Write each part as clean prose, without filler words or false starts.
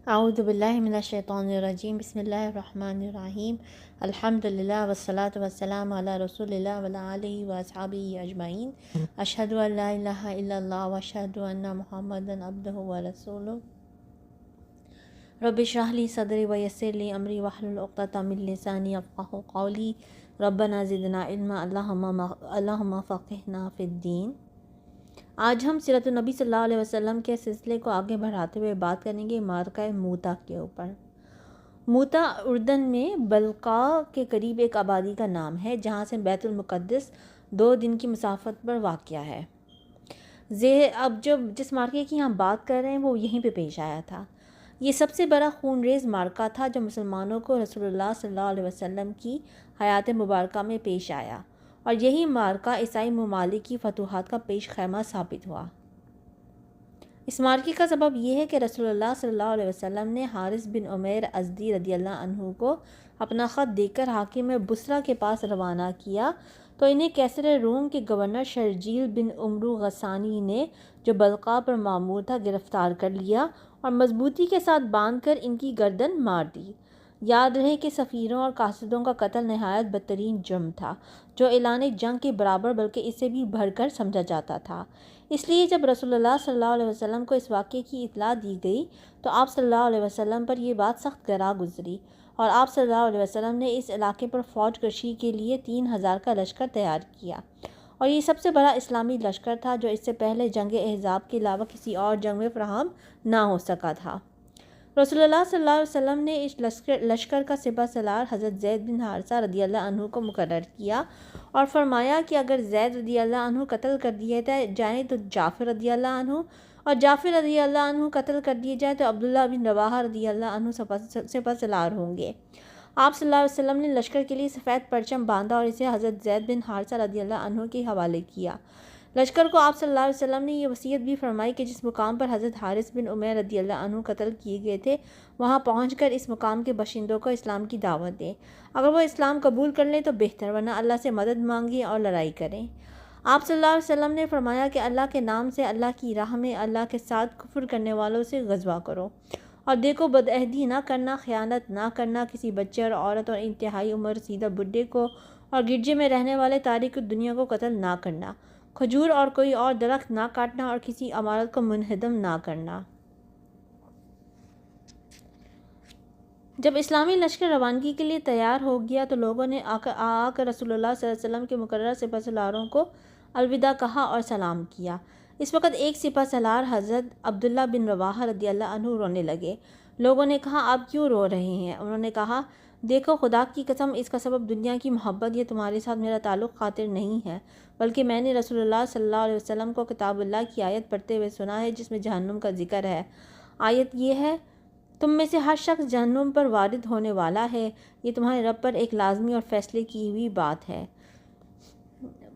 اعوذ باللہ من الشیطان الرجیم بسم اللہ الرحمن الرحیم الحمدللہ والصلاة والسلام علی رسول اللہ وعلی آلہ واصحابہ اجمعین اشہد ان لا الہ الا اللہ واشہد ان محمدا عبدہ ورسولہ رب اشرح لی صدری ویسر لی امری واحلل عقدۃ من لسانی یفقہوا قولی ربنا زدنا علما اللہم فقہنا فی الدین۔ آج ہم سیرت النبی صلی اللہ علیہ وسلم کے سلسلے کو آگے بڑھاتے ہوئے بات کریں گے معرکہ موتا کے اوپر۔ موتا اردن میں بلقاء کے قریب ایک آبادی کا نام ہے جہاں سے بیت المقدس 2 دن کی مسافت پر واقع ہے۔ اب جس معرکے کی ہم بات کر رہے ہیں وہ یہیں پہ پیش آیا تھا۔ یہ سب سے بڑا خون ریز معرکہ تھا جو مسلمانوں کو رسول اللہ صلی اللہ علیہ وسلم کی حیات مبارکہ میں پیش آیا، اور یہی معرکہ عیسائی ممالک کی فتوحات کا پیش خیمہ ثابت ہوا۔ اس معرکے کا سبب یہ ہے کہ رسول اللہ صلی اللہ علیہ وسلم نے حارث بن عمیر ازدی رضی اللہ عنہ کو اپنا خط دے کر حاکم بصرہ کے پاس روانہ کیا تو انہیں کیسر روم کے گورنر شرجیل بن عمرو غسانی نے، جو بلقاء پر مامور تھا، گرفتار کر لیا اور مضبوطی کے ساتھ باندھ کر ان کی گردن مار دی۔ یاد رہے کہ سفیروں اور قاصدوں کا قتل نہایت بدترین جرم تھا جو اعلان جنگ کے برابر بلکہ اس سے بھی بڑھ کر سمجھا جاتا تھا۔ اس لیے جب رسول اللہ صلی اللہ علیہ وسلم کو اس واقعے کی اطلاع دی گئی تو آپ صلی اللہ علیہ وسلم پر یہ بات سخت گراں گزری، اور آپ صلی اللہ علیہ وسلم نے اس علاقے پر فوج کشی کے لیے 3000 کا لشکر تیار کیا، اور یہ سب سے بڑا اسلامی لشکر تھا جو اس سے پہلے جنگ احزاب کے علاوہ کسی اور جنگ میں فراہم نہ ہو سکا تھا۔ رسول اللہ صلی اللہ علیہ وسلم نے اس لشکر کا سپہ سالار حضرت زید بن حارثہ رضی اللہ عنہ کو مقرر کیا اور فرمایا کہ اگر زید رضی اللہ عنہ قتل کر دیے جائیں تو جعفر رضی اللہ عنہ، اور جعفر رضی اللہ عنہ قتل کر دیے جائیں تو عبداللہ بن رواحہ رضی اللہ عنہ سپہ سالار ہوں گے۔ آپ صلی اللہ علیہ وسلم نے لشکر کے لیے سفید پرچم باندھا اور اسے حضرت زید بن حارثہ رضی اللہ عنہ کے حوالے کیا۔ لشکر کو آپ صلی اللہ علیہ وسلم نے یہ وصیت بھی فرمائی کہ جس مقام پر حضرت حارث بن عمیر رضی اللہ عنہ قتل کیے گئے تھے وہاں پہنچ کر اس مقام کے باشندوں کو اسلام کی دعوت دیں۔ اگر وہ اسلام قبول کر لیں تو بہتر، ورنہ اللہ سے مدد مانگیں اور لڑائی کریں۔ آپ صلی اللہ علیہ وسلم نے فرمایا کہ اللہ کے نام سے اللہ کی راہ میں اللہ کے ساتھ کفر کرنے والوں سے غزوہ کرو، اور دیکھو بدعہدی نہ کرنا، خیانت نہ کرنا، کسی بچے اور عورت اور انتہائی عمر رسیدہ بڈھے کو اور گرجے میں رہنے والے تارک دنیا کو قتل نہ کرنا، کھجور اور کوئی اور درخت نہ کاٹنا اور کسی عمارت کو منہدم نہ کرنا۔ جب اسلامی لشکر روانگی کے لیے تیار ہو گیا تو لوگوں نے آ کر رسول اللہ صلی اللہ علیہ وسلم کے مقررہ سپہ سالاروں کو الوداع کہا اور سلام کیا۔ اس وقت ایک سپہ سالار حضرت عبداللہ بن رواحہ رضی اللہ عنہ رونے لگے۔ لوگوں نے کہا آپ کیوں رو رہے ہیں؟ انہوں نے کہا دیکھو خدا کی قسم اس کا سبب دنیا کی محبت یا تمہارے ساتھ میرا تعلق خاطر نہیں ہے، بلکہ میں نے رسول اللہ صلی اللہ علیہ وسلم کو کتاب اللہ کی آیت پڑھتے ہوئے سنا ہے جس میں جہنم کا ذکر ہے۔ آیت یہ ہے، تم میں سے ہر شخص جہنم پر وارد ہونے والا ہے، یہ تمہارے رب پر ایک لازمی اور فیصلے کی ہوئی بات ہے۔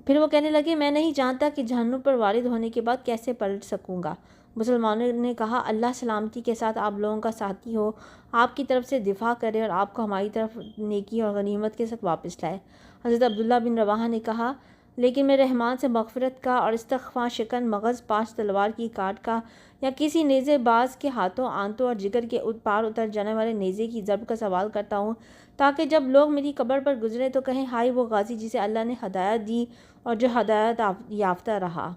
پھر وہ کہنے لگے میں نہیں جانتا کہ جہنم پر وارد ہونے کے بعد کیسے پلٹ سکوں گا۔ مسلمانوں نے کہا اللہ سلامتی کے ساتھ آپ لوگوں کا ساتھی ہو، آپ کی طرف سے دفاع کرے اور آپ کو ہماری طرف نیکی اور غنیمت کے ساتھ واپس لائے۔ حضرت عبداللہ بن رواحہ نے کہا لیکن میں رحمان سے مغفرت کا اور استغفار شکن مغز 5 تلوار کی کاٹ کا یا کسی نیزے باز کے ہاتھوں آنتوں اور جگر کے پار اتر جانے والے نیزے کی ضرب کا سوال کرتا ہوں، تاکہ جب لوگ میری قبر پر گزرے تو کہیں ہائے وہ غازی جسے اللہ نے ہدایت دی اور جو ہدایت یافتہ رہا۔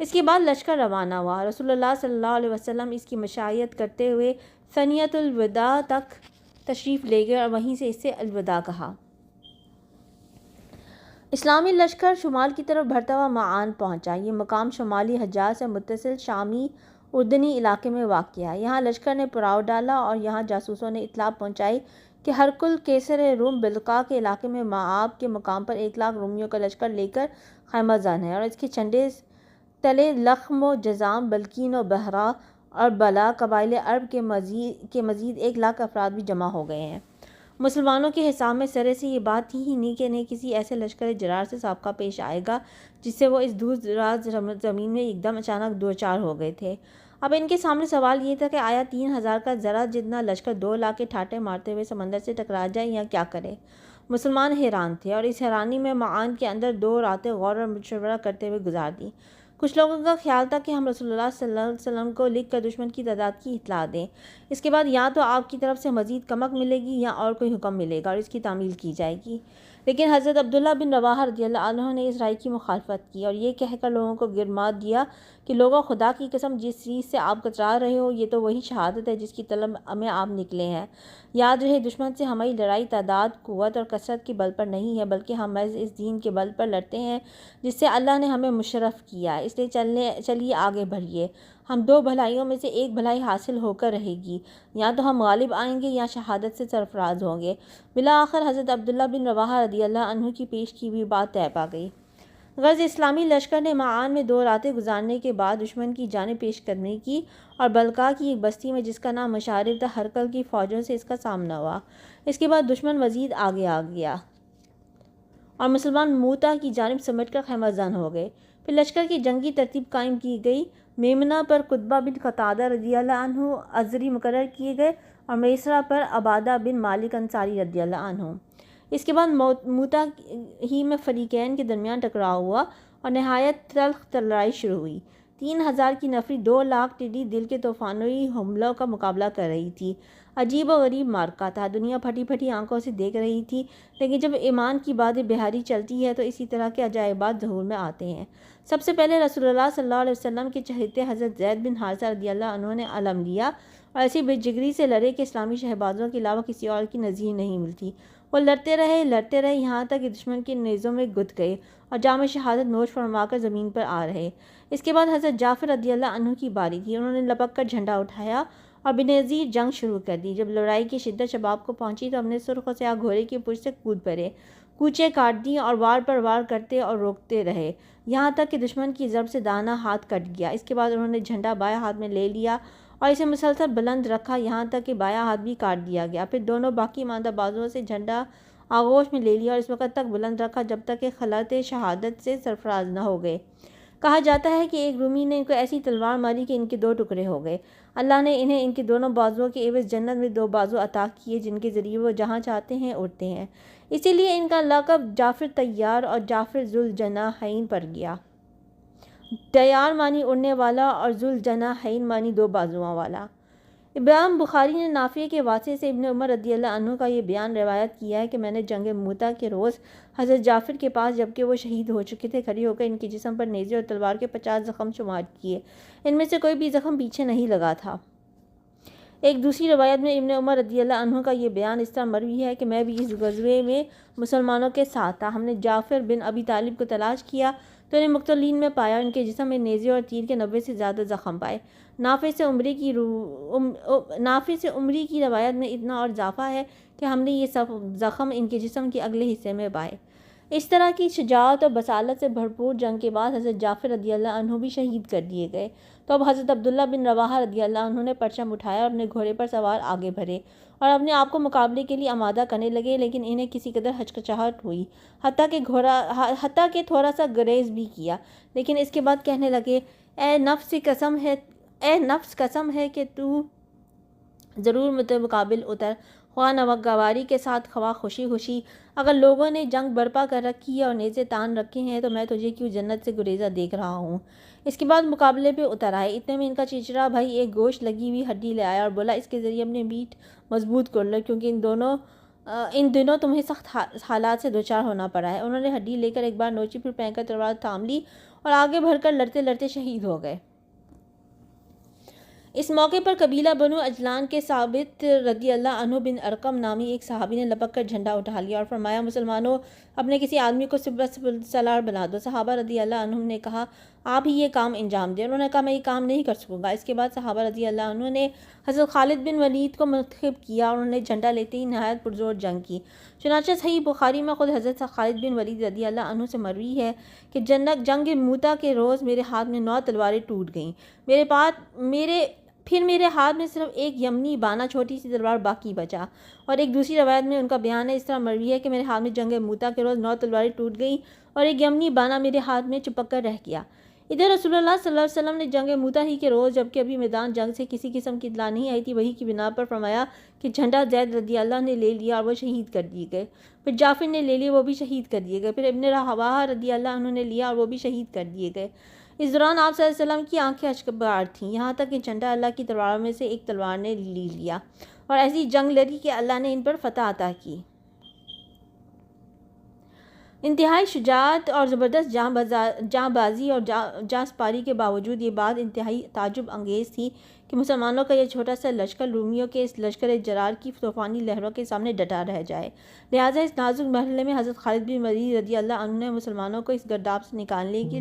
اس کے بعد لشکر روانہ ہوا۔ رسول اللہ صلی اللہ علیہ وسلم اس کی مشائیت کرتے ہوئے ثنیۃ الوداع تک تشریف لے گئے اور وہیں سے اسے الوداع کہا۔ اسلامی لشکر شمال کی طرف بڑھتا ہوا معان پہنچا۔ یہ مقام شمالی حجاز سے متصل شامی اردنی علاقے میں واقع ہے۔ یہاں لشکر نے پڑاؤ ڈالا اور یہاں جاسوسوں نے اطلاع پہنچائی کہ ہرقل کیسر روم بلقاء کے علاقے میں مآب کے مقام پر 1,00,000 رومیوں کا لشکر لے کر خیمہ زن ہے، اور اس کے جھنڈے تلے لخم و جذام، بلقین و بحرا اور بلا قبائل عرب کے مزید 1,00,000 افراد بھی جمع ہو گئے ہیں۔ مسلمانوں کے حساب میں سرے سے یہ بات تھی ہی نہیں کہ انہیں کسی ایسے لشکر جرار سے سابقہ پیش آئے گا جس سے وہ اس دور دراز زمین میں ایک دم اچانک دوچار ہو گئے تھے۔ اب ان کے سامنے سوال یہ تھا کہ آیا 3,000 کا ذرا جتنا لشکر 2 لاکھ کے ٹھاٹے مارتے ہوئے سمندر سے ٹکرا جائے یا کیا کرے؟ مسلمان حیران تھے اور اس حیرانی میں معان کے اندر 2 راتیں غور اور مشورہ کرتے ہوئے گزار دیں۔ کچھ لوگوں کا خیال تھا کہ ہم رسول اللہ صلی اللہ علیہ وسلم کو لکھ کر دشمن کی تعداد کی اطلاع دیں، اس کے بعد یا تو آپ کی طرف سے مزید کمک ملے گی یا اور کوئی حکم ملے گا اور اس کی تعمیل کی جائے گی۔ لیکن حضرت عبداللہ بن رواحہ رضی اللہ عنہ نے اس رائے کی مخالفت کی اور یہ کہہ کر لوگوں کو گرما دیا کہ لوگوں، خدا کی قسم، جس چیز سے آپ کترا رہے ہو یہ تو وہی شہادت ہے جس کی طلب میں آپ نکلے ہیں۔ یاد رہے، دشمن سے ہماری لڑائی تعداد، قوت اور کثرت کے بل پر نہیں ہے، بلکہ ہم محض اس دین کے بل پر لڑتے ہیں جس سے اللہ نے ہمیں مشرف کیا ہے۔ اس لیے چلیے آگے بڑھیے، ہم دو بھلائیوں میں سے ایک بھلائی حاصل ہو کر رہے گی، یا تو ہم غالب آئیں گے یا شہادت سے سرفراز ہوں گے۔ بالآخر حضرت عبداللہ بن رواحہ رضی اللہ عنہ کی پیش کی ہوئی بات طے پا گئی۔ غزوہ اسلامی لشکر نے معان میں 2 راتیں گزارنے کے بعد دشمن کی جانب پیش قدمی کی اور بلقاء کی ایک بستی میں جس کا نام مشارب تھا، ہرقل کی فوجوں سے اس کا سامنا ہوا۔ اس کے بعد دشمن مزید آگے آ گیا اور مسلمان موتا کی جانب سمٹ کر خیمہ زن ہو گئے۔ پھر لشکر کی جنگی ترتیب قائم کی گئی۔ میمنہ پر قطبہ بن قتادہ رضی اللہ عنہ عذری مقرر کیے گئے اور میسرہ پر عبادہ بن مالک انصاری رضی اللہ عنہ۔ اس کے بعد موتا ہی میں فریقین کے درمیان ٹکراؤ ہوا اور نہایت تلخ لڑائی شروع ہوئی۔ 3000 کی نفری 2 لاکھ ٹیڈی دل کے طوفانی حملوں کا مقابلہ کر رہی تھی۔ عجیب و غریب معرکہ تھا، دنیا پھٹی پھٹی آنکھوں سے دیکھ رہی تھی، لیکن جب ایمان کی بات بہاری چلتی ہے تو اسی طرح کے عجائبات ظہور میں آتے ہیں۔ سب سے پہلے رسول اللہ صلی اللہ علیہ وسلم کے چہیتے حضرت زید بن حارثہ رضی اللہ عنہ نے علم لیا اور ایسی بے جگری سے لڑے کہ اسلامی شہبازوں کے علاوہ کسی اور کی نظیر نہیں ملتی۔ وہ لڑتے رہے یہاں تک کہ دشمن کے نیزوں میں گت گئے اور جام شہادت نوش فرما کر زمین پر آ رہے۔ اس کے بعد حضرت جعفر رضی اللہ عنہ کی باری تھی۔ انہوں نے لپک کر جھنڈا اٹھایا اور بنظیر جنگ شروع کر دی۔ جب لڑائی کی شدت شباب کو پہنچی تو اپنے سرخ و سیاہ گھوڑے کی پشت سے کود پڑے، کوچے کاٹ دی اور وار پر وار کرتے اور روکتے رہے، یہاں تک کہ دشمن کی ضرب سے دانا ہاتھ کٹ گیا۔ اس کے بعد انہوں نے جھنڈا بائیں ہاتھ میں لے لیا اور اسے مسلسل بلند رکھا یہاں تک کہ بایاں ہاتھ بھی کاٹ دیا گیا۔ پھر دونوں باقی ماندہ بازوؤں سے جھنڈا آغوش میں لے لیا اور اس وقت تک بلند رکھا جب تک کہ خلعت شہادت سے سرفراز نہ ہو گئے۔ کہا جاتا ہے کہ ایک رومی نے ان کو ایسی تلوار ماری کہ ان کے 2 ٹکڑے ہو گئے۔ اللہ نے انہیں ان کے دونوں بازوؤں کے عوض جنت میں 2 بازو عطا کیے جن کے ذریعے وہ جہاں چاہتے ہیں اڑتے ہیں۔ اسی لیے ان کا لقب جعفر طیار اور جعفر ذوالجناحین پڑ گیا۔ طیار معنی اڑنے والا اور ذوالجناحین معنی 2 بازوؤں والا۔ امام بخاری نے نافع کے واسطے سے ابن عمر رضی اللہ عنہ کا یہ بیان روایت کیا ہے کہ میں نے جنگ موتا کے روز حضرت جعفر کے پاس جبکہ وہ شہید ہو چکے تھے کھڑی ہو کر ان کے جسم پر نیزے اور تلوار کے 50 زخم شمار کیے، ان میں سے کوئی بھی زخم پیچھے نہیں لگا تھا۔ ایک دوسری روایت میں ابن عمر رضی اللہ عنہ کا یہ بیان اس طرح مروی ہے کہ میں بھی اس غزوے میں مسلمانوں کے ساتھ تھا۔ ہم نے جعفر بن ابی طالب کو تلاش کیا تو انہیں مقتولین میں پایا، ان کے جسم میں نیزے اور تیر کے 90 سے زیادہ زخم پائے۔ نافع سے عمری کی روایت میں اتنا اور اضافہ ہے کہ ہم نے یہ سب زخم ان کے جسم کے اگلے حصے میں پائے۔ اس طرح کی شجاعت اور بصالت سے بھرپور جنگ کے بعد حضرت جعفر رضی اللہ عنہ بھی شہید کر دیے گئے۔ تو اب حضرت عبداللہ بن رواحہ رضی اللہ عنہ نے پرچم اٹھایا اور اپنے گھوڑے پر سوار آگے بڑھے اور اپنے آپ کو مقابلے کے لیے آمادہ کرنے لگے، لیکن انہیں کسی قدر ہچکچاہٹ ہوئی، حتیٰ کہ تھوڑا سا گریز بھی کیا، لیکن اس کے بعد کہنے لگے، اے نفس قسم ہے کہ تو ضرور مقابل اتر، خواہ ناگواری کے ساتھ خواہ خوشی خوشی۔ اگر لوگوں نے جنگ برپا کر رکھی ہے اور نیزے تان رکھے ہیں تو میں تجھے کیوں جنت سے گریزہ دیکھ رہا ہوں۔ اس کے بعد مقابلے پہ اتر آئے۔ اتنے میں ان کا چچرا بھائی ایک گوشت لگی ہوئی ہڈی لے آیا اور بولا، اس کے ذریعے اپنے پیٹھ مضبوط کر لو کیونکہ ان دنوں تمہیں سخت حالات سے دوچار ہونا پڑا ہے۔ انہوں نے ہڈی لے کر ایک بار نوچی، پھر پھینک کر تلوار تھام لی اور آگے بڑھ کر لڑتے لڑتے شہید ہو گئے۔ اس موقع پر قبیلہ بنو اجلان کے ثابت رضی اللہ عنہ بن ارقم نامی ایک صحابی نے لپک کر جھنڈا اٹھا لیا اور فرمایا، مسلمانوں، اپنے کسی آدمی کو سالار بنا دو۔ صحابہ رضی اللہ عنہ نے کہا، آپ ہی یہ کام انجام دیں۔ انہوں نے کہا، میں یہ کام نہیں کر سکوں گا۔ اس کے بعد صحابہ رضی اللہ عنہ نے حضرت خالد بن ولید کو منتخب کیا اور انہوں نے جھنڈا لیتے ہی نہایت پرزور جنگ کی۔ چنانچہ صحیح بخاری میں خود حضرت خالد بن ولید رضی اللہ عنہ سے مروی ہے کہ جنگ موتا کے روز میرے ہاتھ میں 9 تلواریں ٹوٹ گئیں، پھر میرے ہاتھ میں صرف ایک یمنی بانا چھوٹی سی تلوار باقی بچا۔ اور ایک دوسری روایت میں ان کا بیان ہے، اس طرح مروی ہے کہ میرے ہاتھ میں جنگ موتا کے روز 9 تلواریں ٹوٹ گئیں اور ایک یمنی بانا میرے ہاتھ میں چپک کر رہ گیا۔ ادھر رسول اللہ صلی اللہ علیہ وسلم نے جنگ موتا ہی کے روز جبکہ ابھی میدان جنگ سے کسی قسم کی اطلاع نہیں آئی تھی، وحی کی بنا پر فرمایا کہ جھنڈا زید رضی اللہ نے لے لیا اور وہ شہید کر دیے گئے۔ پھر جعفر نے لے لیا، وہ بھی شہید کر دیے گئے۔ پھر ابن رواحہ رضی اللہ عنہ نے لیا اور وہ بھی شہید کر دیے گئے۔ اس دوران آپ صلی اللہ علیہ وسلم کی آنکھیں اشکبار تھیں، یہاں تک کہ جھنڈا اللہ کی تلواروں میں سے ایک تلوار نے لی لیا اور ایسی جنگ لڑی کہ اللہ نے ان پر فتح عطا کی۔ انتہائی شجاعت اور زبردست جاں بازی اور جاں سپاری کے باوجود یہ بات انتہائی تعجب انگیز تھی کہ مسلمانوں کا یہ چھوٹا سا لشکر رومیوں کے اس لشکر جرار کی طوفانی لہروں کے سامنے ڈٹا رہ جائے۔ لہٰذا اس نازک مرحلے میں حضرت خالد بن ولید رضی اللہ عنہ نے مسلمانوں کو اس گرداب سے نکالنے کے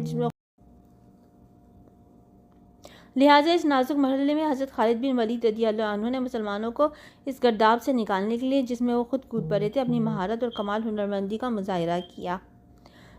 لیے جس میں وہ خود کود پڑے تھے اپنی مہارت اور کمال ہنرمندی کا مظاہرہ کیا۔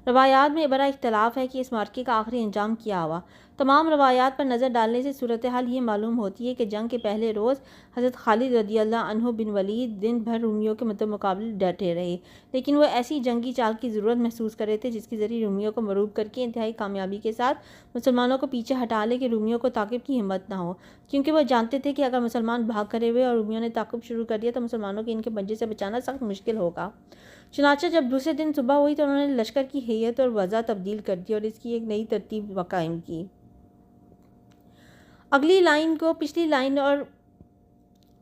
روایات میں بڑا اختلاف ہے کہ اس معرکے کا آخری انجام کیا ہوا۔ تمام روایات پر نظر ڈالنے سے صورتحال یہ معلوم ہوتی ہے کہ جنگ کے پہلے روز حضرت خالد رضی اللہ عنہ بن ولید دن بھر رومیوں کے مقابلے ڈٹے رہے، لیکن وہ ایسی جنگی چال کی ضرورت محسوس کر رہے تھے جس کے ذریعے رومیوں کو مغلوب کر کے انتہائی کامیابی کے ساتھ مسلمانوں کو پیچھے ہٹا لے کہ رومیوں کو تعقب کی ہمت نہ ہو، کیونکہ وہ جانتے تھے کہ اگر مسلمان بھاگ کھڑے ہوئے اور رومیوں نے تعقب شروع کر دیا تو مسلمانوں کے ان کے پنجے سے بچانا سخت مشکل ہوگا۔ چنانچہ جب دوسرے دن صبح ہوئی تو انہوں نے لشکر کی ہیئت اور وضع تبدیل کر دی اور اس کی ایک نئی ترتیب قائم کی۔ اگلی لائن کو پچھلی لائن اور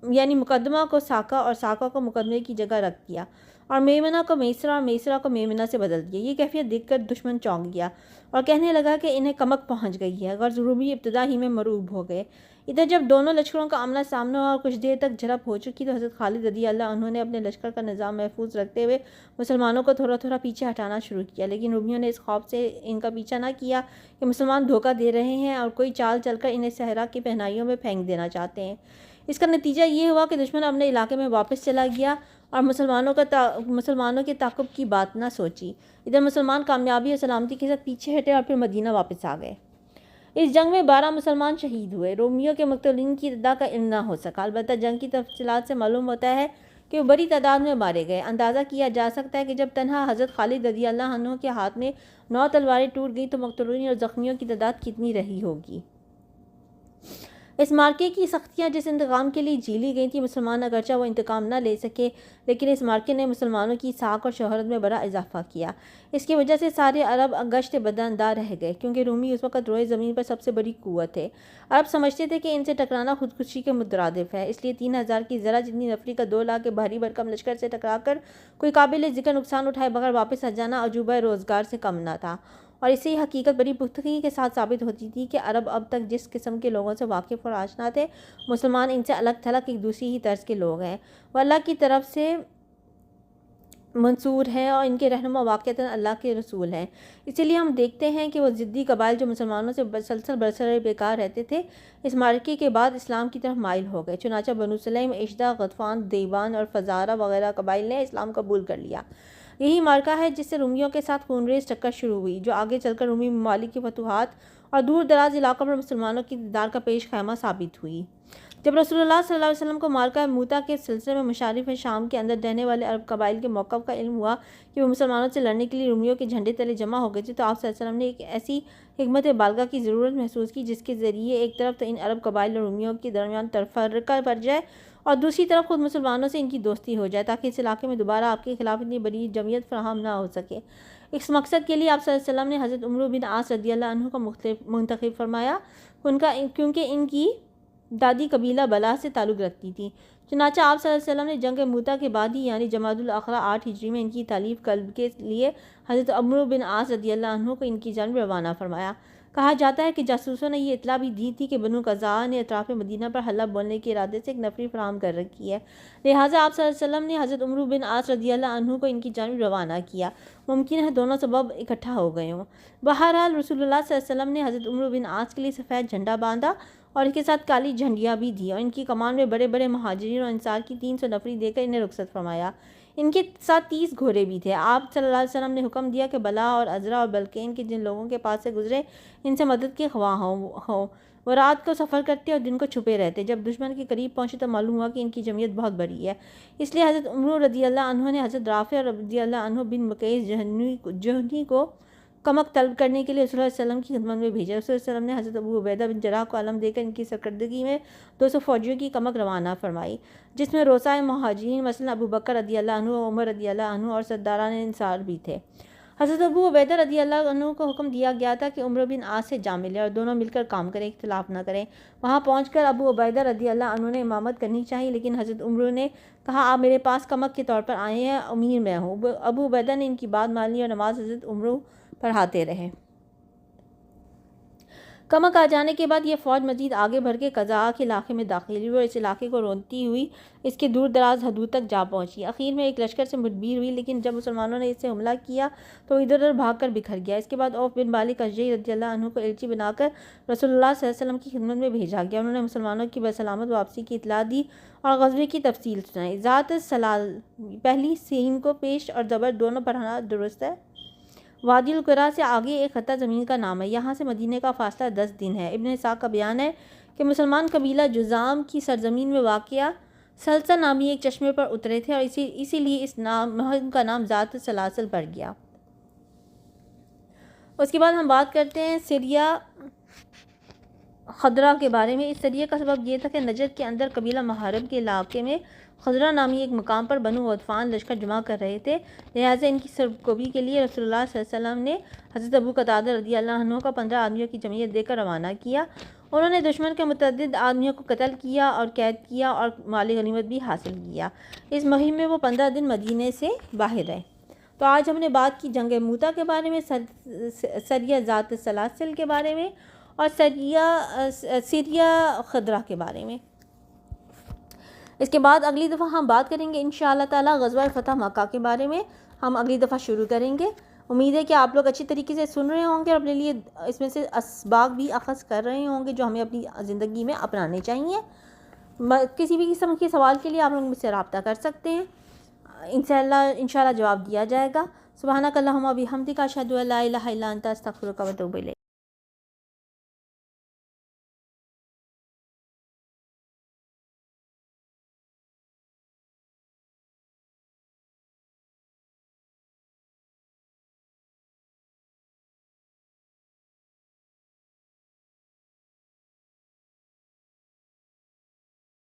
یعنی مقدمہ کو ساکا اور ساکا کو مقدمے کی جگہ رکھ دیا اور میمنہ کو میسرہ اور میسرہ کو میمنہ سے بدل دیا۔ یہ کیفیت دیکھ کر دشمن چونک گیا اور کہنے لگا کہ انہیں کمک پہنچ گئی ہے۔ غرض رومی ابتدا ہی میں مرعوب ہو گئے۔ ادھر جب دونوں لشکروں کا آمنا سامنا اور کچھ دیر تک جھڑپ ہو چکی تو حضرت خالد رضی اللہ عنہ نے اپنے لشکر کا نظام محفوظ رکھتے ہوئے مسلمانوں کو تھوڑا تھوڑا پیچھے ہٹانا شروع کیا، لیکن رومیوں نے اس خوف سے ان کا پیچھا نہ کیا کہ مسلمان دھوکہ دے رہے ہیں اور کوئی چال چل کر انہیں صحرا کی پہنائیوں میں پھینک دینا چاہتے ہیں۔ اس کا نتیجہ یہ ہوا کہ دشمن اپنے علاقے میں واپس چلا گیا اور مسلمانوں کے تعاقب کی بات نہ سوچی۔ ادھر مسلمان کامیابی اور سلامتی کے ساتھ پیچھے ہٹے اور پھر مدینہ واپس آ گئے۔ اس جنگ میں 12 مسلمان شہید ہوئے۔ رومیوں کے مقتولین کی تعداد کا علم نہ ہو سکا، البتہ جنگ کی تفصیلات سے معلوم ہوتا ہے کہ وہ بڑی تعداد میں مارے گئے۔ اندازہ کیا جا سکتا ہے کہ جب تنہا حضرت خالد رضی اللہ عنہ کے ہاتھ میں 9 تلواریں ٹوٹ گئیں تو مقتولین اور زخمیوں کی تعداد کتنی رہی ہوگی۔ اس معرکے کی سختیاں جس انتقام کے لیے جھیلی گئی تھیں، مسلمان اگرچہ وہ انتقام نہ لے سکے، لیکن اس معرکے نے مسلمانوں کی ساکھ اور شہرت میں بڑا اضافہ کیا۔ اس کی وجہ سے سارے عرب گشت بداندار رہ گئے، کیونکہ رومی اس وقت روئے زمین پر سب سے بڑی قوت تھے۔ عرب سمجھتے تھے کہ ان سے ٹکرانا خودکشی کے مترادف ہے، اس لیے 3000 کی ذرا جتنی نفری کا 2 لاکھ کے بھاری بھرکم لشکر سے ٹکرا کر کوئی قابل ذکر نقصان اٹھائے بغیر واپس آ جانا عجوبہ روزگار سے کم نہ تھا۔ اور اس سے یہ حقیقت بڑی پختگی کے ساتھ ثابت ہوتی تھی کہ عرب اب تک جس قسم کے لوگوں سے واقف اور آشنا تھے، مسلمان ان سے الگ تھلگ ایک دوسری ہی طرز کے لوگ ہیں۔ وہ اللہ کی طرف سے منصور ہیں اور ان کے رہنما واقعتاً اللہ کے رسول ہیں۔ اسی لیے ہم دیکھتے ہیں کہ وہ ضدی قبائل جو مسلمانوں سے مسلسل برسر بیکار رہتے تھے، اس معرکے کے بعد اسلام کی طرف مائل ہو گئے۔ چنانچہ بنو سلیم، اشدہ، غطفان، دیبان اور فزارہ وغیرہ قبائل نے اسلام قبول کر لیا۔ یہی معرکہ ہے جس سے رومیوں کے ساتھ خونریز ٹکر شروع ہوئی، جو آگے چل کر رومی ممالک کی فتوحات اور دور دراز علاقوں پر مسلمانوں کی اقتدار کا پیش خیمہ ثابت ہوئی۔ جب رسول اللہ صلی اللہ علیہ وسلم کو معرکہ موتا کے سلسلے میں مشارف شام کے اندر رہنے والے عرب قبائل کے موقف کا علم ہوا کہ وہ مسلمانوں سے لڑنے کے لیے رومیوں کے جھنڈے تلے جمع ہو گئے تھے، تو آپ صلی اللہ علیہ وسلم نے ایک ایسی حکمت بالغہ کی ضرورت محسوس کی جس کے ذریعے ایک طرف تو ان عرب قبائل اور رومیوں کے درمیان تفرقہ پڑ جائے اور دوسری طرف خود مسلمانوں سے ان کی دوستی ہو جائے، تاکہ اس علاقے میں دوبارہ آپ کے خلاف اتنی بڑی جمعیت فراہم نہ ہو سکے۔ اس مقصد کے لیے آپ صلی اللہ علیہ وسلم نے حضرت عمرو بن عاص رضی اللہ عنہ کو منتخب فرمایا، کیونکہ ان کی دادی قبیلہ بلا سے تعلق رکھتی تھی۔ چنانچہ آپ صلی اللہ علیہ وسلم نے جنگ موتا کے بعد ہی یعنی جمادی الاخری 8 ہجری میں ان کی تالیف قلب کے لیے حضرت عمرو بن عاص رضی اللہ عنہ کو ان کی جانب روانہ فرمایا۔ کہا جاتا ہے کہ جاسوسوں نے یہ اطلاع بھی دی تھی کہ بنو قزاع نے اطراف مدینہ پر حلہ بولنے کے ارادے سے ایک نفری فراہم کر رکھی ہے، لہٰذا آپ صلی اللہ علیہ وسلم نے حضرت عمرو بن عاص رضی اللہ عنہ کو ان کی جانب روانہ کیا۔ ممکن ہے دونوں سبب اکٹھا ہو گئے ہوں۔ بہرحال رسول اللہ صلی اللہ علیہ وسلم نے حضرت عمرو بن عاص کے لیے سفید جھنڈا باندھا اور اس کے ساتھ کالی جھنڈیاں بھی دی اور ان کی کمان میں بڑے بڑے مہاجرین اور انصار کی 300 نفری دے کر انہیں رخصت فرمایا۔ ان کے ساتھ 30 گھوڑے بھی تھے۔ آپ صلی اللہ علیہ وسلم نے حکم دیا کہ بلا اور عذرا اور بلقین کے جن لوگوں کے پاس سے گزرے ان سے مدد کے خواہاں ہوں۔ وہ رات کو سفر کرتے اور دن کو چھپے رہتے۔ جب دشمن کے قریب پہنچے تو معلوم ہوا کہ ان کی جمعیت بہت بڑی ہے، اس لیے حضرت عمرو رضی اللہ عنہ نے حضرت رافع رضی اللہ عنہ بن مقیس جوہنی کو کمک طلب کرنے کے لیے رسول اللہ صلی اللہ علیہ وسلم کی خدمت میں بھیجا۔ رسول اللہ صلی اللہ علیہ وسلم نے حضرت ابو عبیدہ بن جراح کو علم دے کر ان کی سرکردگی میں 200 فوجیوں کی کمک روانہ فرمائی، جس میں روسائے مہاجرین مثلا ابو بکر رضی اللہ عنہ، عمر رضی اللہ عنہ اور سرداران انصار بھی تھے۔ حضرت ابو عبیدہ رضی اللہ عنہ کو حکم دیا گیا تھا کہ عمرو بن عاص سے جا ملے اور دونوں مل کر کام کریں، اختلاف نہ کریں۔ وہاں پہنچ کر ابو عبیدہ رضی اللہ عنہ نے امامت کرنی چاہیے، لیکن حضرت عمرو نے کہا آپ میرے پاس کمک کے طور پر آئے ہیں، امیر میں ہوں۔ ابو عبیدہ نے ان کی بات مان لی اور نماز حضرت عمرو پڑھاتے رہے۔ کمک آ جانے کے بعد یہ فوج مزید آگے بڑھ کے قضاء کے علاقے میں داخل ہوئی اور اس علاقے کو روندتی ہوئی اس کے دور دراز حدود تک جا پہنچی۔ اخیر میں ایک لشکر سے مدبیر ہوئی، لیکن جب مسلمانوں نے اس سے حملہ کیا تو ادھر ادھر بھاگ کر بکھر گیا۔ اس کے بعد عوف بن مالک اشجعی رضی اللہ عنہ کو ایلچی بنا کر رسول اللہ صلی اللہ علیہ وسلم کی خدمت میں بھیجا گیا۔ انہوں نے مسلمانوں کی بسلامت واپسی کی اطلاع دی اور غزوے کی تفصیل سنائی۔ ذات السلال پہلی سین کو پیش اور زبر دونوں پڑھنا درست ہے۔ وادی القرا سے آگے ایک خطہ زمین کا نام ہے، یہاں سے مدینہ کا فاصلہ 10 دن ہے۔ ابن اسحاق کا بیان ہے کہ مسلمان قبیلہ جذام کی سرزمین میں واقع سلسہ نامی ایک چشمے پر اترے تھے اور اسی لیے اس مہم کا نام ذات السلاسل پڑ گیا۔ اس کے بعد ہم بات کرتے ہیں سریہ خضرا کے بارے میں۔ اس سریہ کا سبب یہ تھا کہ نجد کے اندر قبیلہ محارب کے علاقے میں خضرا نامی ایک مقام پر بنو غطفان لشکر جمع کر رہے تھے، لہٰذا ان کی سرکوبی کے لیے رسول اللہ صلی اللہ علیہ وسلم نے حضرت ابو قتادہ رضی اللہ عنہ کو 15 آدمیوں کی جمعیت دے کر روانہ کیا۔ انہوں نے دشمن کے متعدد آدمیوں کو قتل کیا اور قید کیا اور مال غنیمت بھی حاصل کیا۔ اس مہم میں وہ 15 دن مدینے سے باہر رہے۔ تو آج ہم نے بات کی جنگ موتا کے بارے میں، سریہ ذات السلاسل کے بارے میں اور سریہ خضرا کے بارے میں۔ اس کے بعد اگلی دفعہ ہم بات کریں گے انشاءاللہ تعالی غزوہ فتح مکہ کے بارے میں، ہم اگلی دفعہ شروع کریں گے۔ امید ہے کہ آپ لوگ اچھی طریقے سے سن رہے ہوں گے اور اپنے لیے اس میں سے اسباق بھی اخذ کر رہے ہوں گے جو ہمیں اپنی زندگی میں اپنانے چاہیے۔ کسی بھی قسم کے سوال کے لیے آپ لوگ مجھ سے رابطہ کر سکتے ہیں، انشاءاللہ جواب دیا جائے گا۔ سبحانک اللہم و بحمدک اشہد ان لا الہ الا انت استغفرک و اتوب الیک۔